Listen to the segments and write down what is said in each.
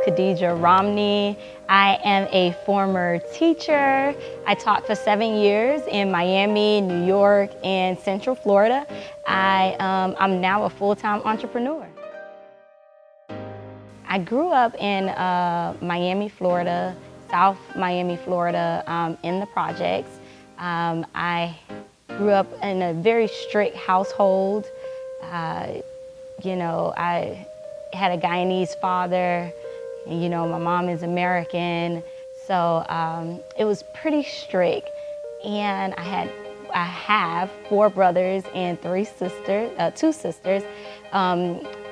Khadijah Romney. I am a former teacher. I taught for 7 years in Miami, New York, and Central Florida. I'm now a full-time entrepreneur. I grew up in Miami, Florida, South Miami, Florida, in the projects. I grew up in a very strict household. I had a Guyanese father, and my mom is American, so it was pretty strict. And I have 4 brothers and 2 sisters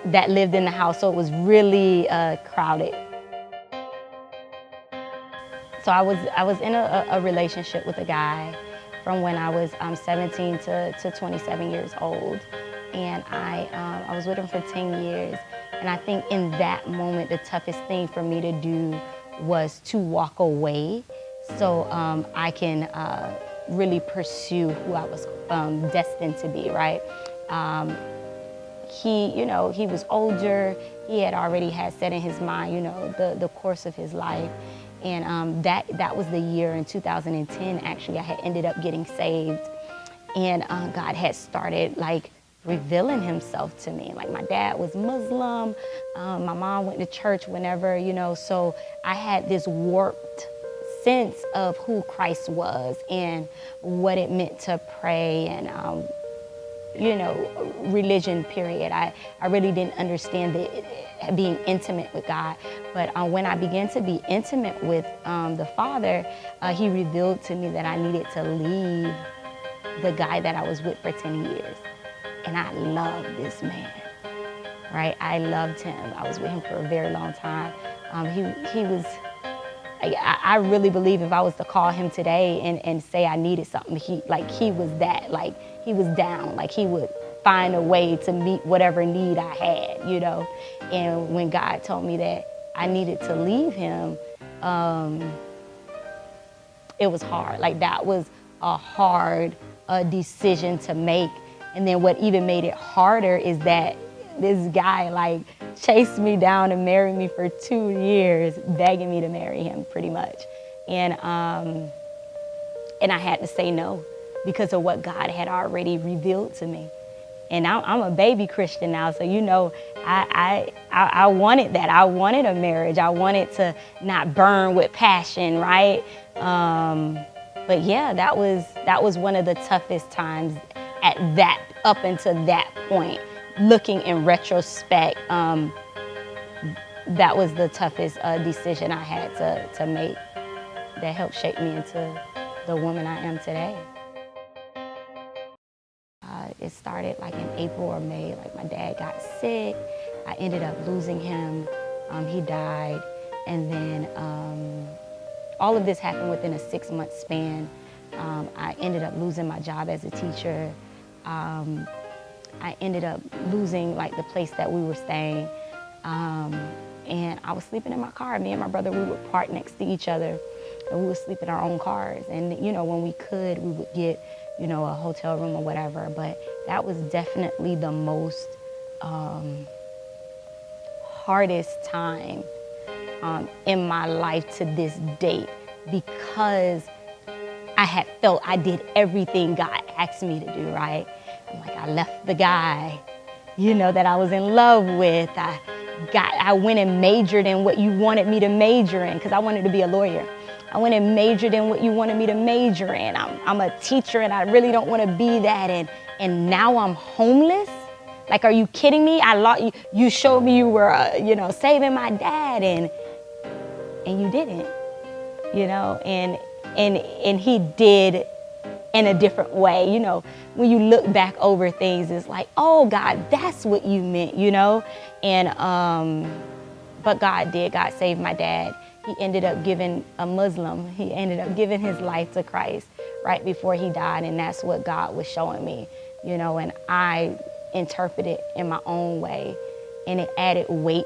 that lived in the house, so it was really crowded. So I was in a relationship with a guy from when I was 17 to 27 years old, and I was with him for 10 years. And I think in that moment, the toughest thing for me to do was to walk away so I can really pursue who I was destined to be, right? He was older. He had already set in his mind, the course of his life. And that was the year in 2010, actually, I had ended up getting saved. And God had started revealing himself to me. Like, my dad was Muslim. My mom went to church whenever, so I had this warped sense of who Christ was and what it meant to pray and, religion, period. I really didn't understand being intimate with God. But when I began to be intimate with the Father, he revealed to me that I needed to leave the guy that I was with for 10 years. And I loved this man, right? I loved him. I was with him for a very long time. He was, I really believe if I was to call him today and say I needed something, he was that, he was down, he would find a way to meet whatever need I had, And when God told me that I needed to leave him, it was hard. That was a hard decision to make. And then what even made it harder is that this guy chased me down and married me for 2 years, begging me to marry him pretty much. And I had to say no because of what God had already revealed to me. And I'm a baby Christian now, so I wanted that. I wanted a marriage. I wanted to not burn with passion, right? But yeah, that was one of the toughest times up until that point. Looking in retrospect, that was the toughest decision I had to make that helped shape me into the woman I am today. It started in April or May. My dad got sick. I ended up losing him. He died. And then all of this happened within a 6-month span. I ended up losing my job as a teacher. I ended up losing the place that we were staying. And I was sleeping in my car. Me and my brother, we would park next to each other, and we would sleep in our own cars. And when we could, we would get a hotel room or whatever. But that was definitely the most hardest time in my life to this date, because I had felt I did everything God asked me to do, right? I left the guy, that I was in love with. I went and majored in what you wanted me to major in, because I wanted to be a lawyer. I went and majored in what you wanted me to major in. I'm a teacher, and I really don't want to be that. And now I'm homeless? Are you kidding me? You showed me you were, saving my dad, and you didn't, and he did in a different way. When you look back over things, it's oh God, that's what you meant, And but God did. God saved my dad. He ended up giving He ended up giving his life to Christ right before he died, and that's what God was showing me, and I interpreted it in my own way, and it added weight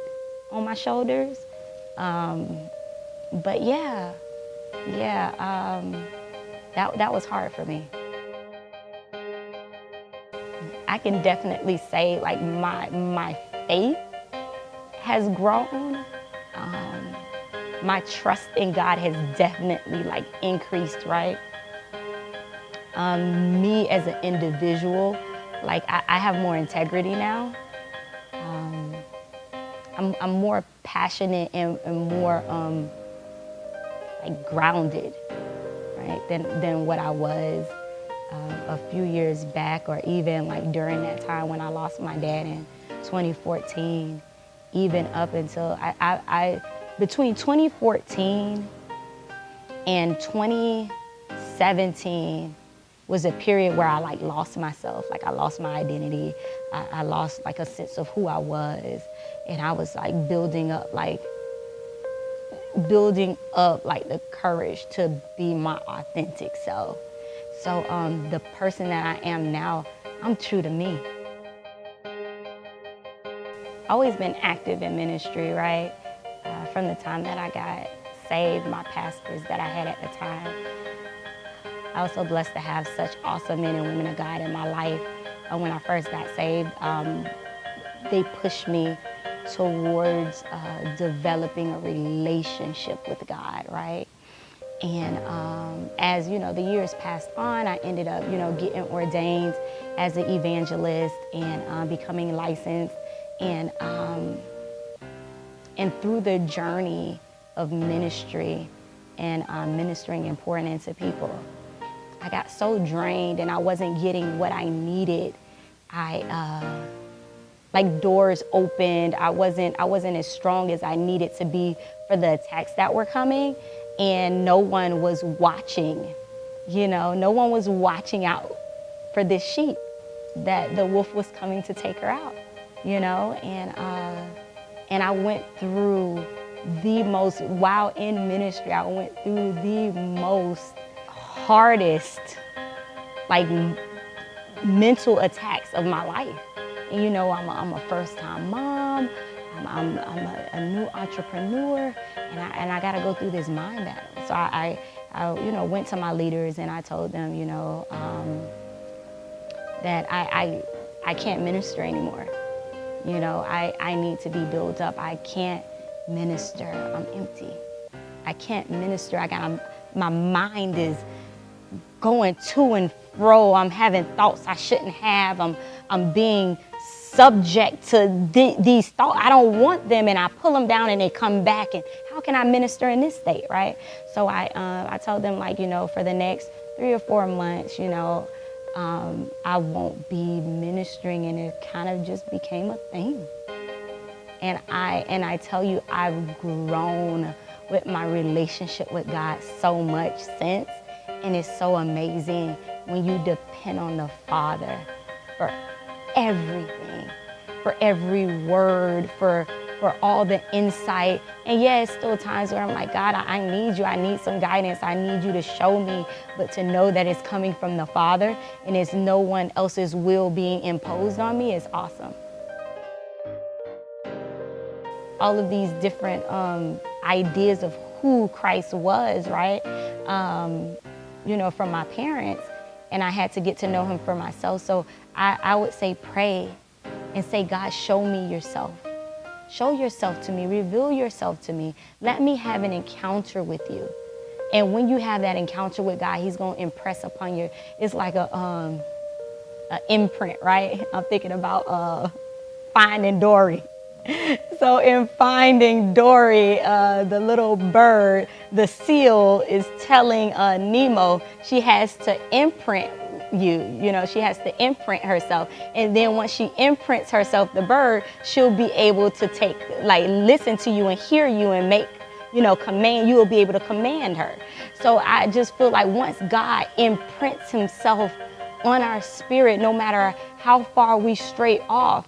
on my shoulders. But that was hard for me. I can definitely say my faith has grown. my trust in God has definitely like increased, right? Me as an individual, like I have more integrity now. I'm more passionate and more like grounded, right, than what I was a few years back, or even like during that time when I lost my dad in 2014, even up until I between 2014 and 2017 was a period where I like lost myself, like I lost my identity. I lost like a sense of who I was, and I was like building up like the courage to be my authentic self. So the person that I am now, I'm true to me. Always been active in ministry, right? From the time that I got saved, my pastors that I had at the time. I was so blessed to have such awesome men and women of God in my life. When I first got saved, they pushed me towards developing a relationship with God, right? And as you know, the years passed on, I ended up, getting ordained as an evangelist and becoming licensed. And through the journey of ministry and ministering and pouring into people, I got so drained and I wasn't getting what I needed. Like doors opened. I wasn't as strong as I needed to be for the attacks that were coming, and no one was watching. No one was watching out for this sheep that the wolf was coming to take her out. And I went through the most, while in ministry, I went through the most hardest, like, mental attacks of my life. And I'm a first-time mom. I'm a new entrepreneur, and I got to go through this mind battle. So I went to my leaders and I told them, that I can't minister anymore. I need to be built up. I can't minister. I'm empty. I can't minister. My mind is going to and fro. I'm having thoughts I shouldn't have. I'm being subject to these thoughts. I don't want them, and I pull them down and they come back. And how can I minister in this state, right? So I told them, like, for the next 3 or 4 months, I won't be ministering, and it kind of just became a thing. And I tell you, I've grown with my relationship with God so much since, and it's so amazing when you depend on the Father for everything, for every word, for all the insight. And yeah, it's still times where I'm like, God, I need you. I need some guidance. I need you to show me. But to know that it's coming from the Father and it's no one else's will being imposed on me is awesome. All of these different ideas of who Christ was, right? From my parents, and I had to get to know him for myself. So I would say pray and say, God, show me yourself. Show yourself to me. Reveal yourself to me. Let me have an encounter with you. And when you have that encounter with God, he's going to impress upon you. It's like a imprint, right? I'm thinking about Finding Dory. So in Finding Dory, the little bird, the seal is telling Nemo she has to imprint she has to imprint herself. And then once she imprints herself, the bird, she'll be able to listen to you and hear you and make, command, you will be able to command her. So I just feel like once God imprints himself on our spirit, no matter how far we stray off,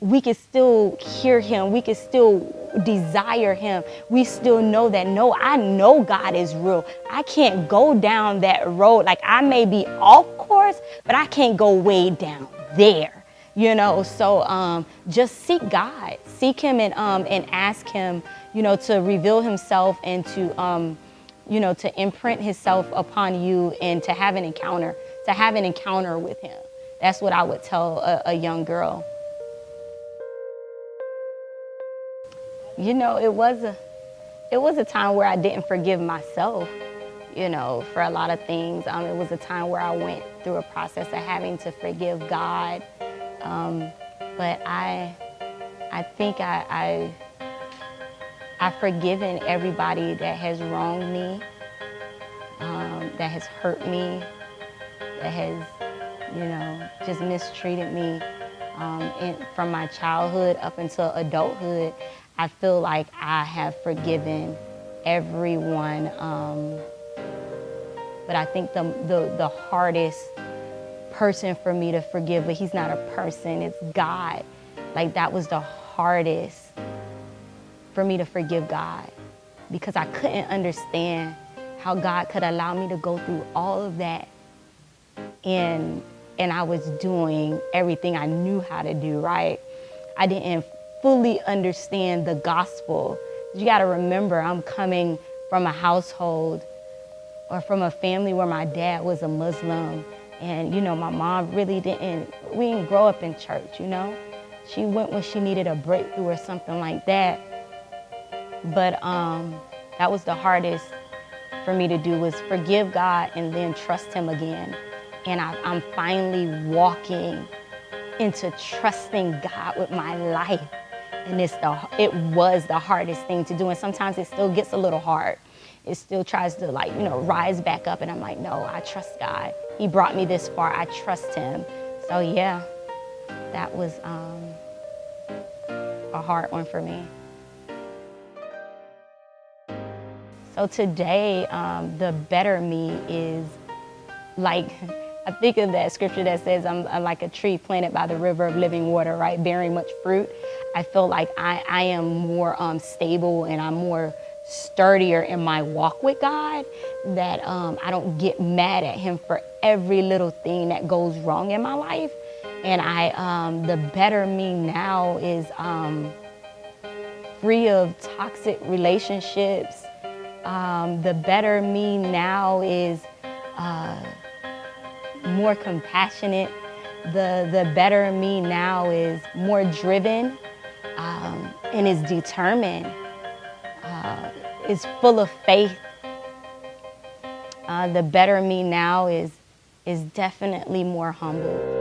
we can still hear him. We can still desire him. We still know that, no, I know God is real. I can't go down that road. Like, I may be off course, but I can't go way down there, So just seek God. Seek him and ask him, to reveal himself and to, to imprint himself upon you and to have an encounter with him. That's what I would tell a young girl. it was a time where I didn't forgive myself, you know, for a lot of things. It was a time where I went through a process of having to forgive God. But I think I've forgiven everybody that has wronged me, that has hurt me, that has, you know, just mistreated me. From my childhood up until adulthood, I feel like I have forgiven everyone. But I think the hardest person for me to forgive, but he's not a person, it's God. Like, that was the hardest for me to forgive God, because I couldn't understand how God could allow me to go through all of that, and I was doing everything I knew how to do, right? I didn't fully understand the gospel. You got to remember, I'm coming from a household or from a family where my dad was a Muslim, and, you know, my mom really we didn't grow up in church, you know? She went when she needed a breakthrough or something like that. But that was the hardest for me to do, was forgive God and then trust him again. And I'm finally walking into trusting God with my life. And it was the hardest thing to do. And sometimes it still gets a little hard. It still tries to, like, you know, rise back up. And I'm like, no, I trust God. He brought me this far. I trust him. So yeah, that was a hard one for me. So today, the better me is like, I think of that scripture that says I'm like a tree planted by the river of living water, right? Bearing much fruit. I feel like I am more stable, and I'm more sturdier in my walk with God, that I don't get mad at him for every little thing that goes wrong in my life. And the better me now is free of toxic relationships. The better me now is more compassionate. The better me now is more driven, and is determined, is full of faith. The better me now is definitely more humble.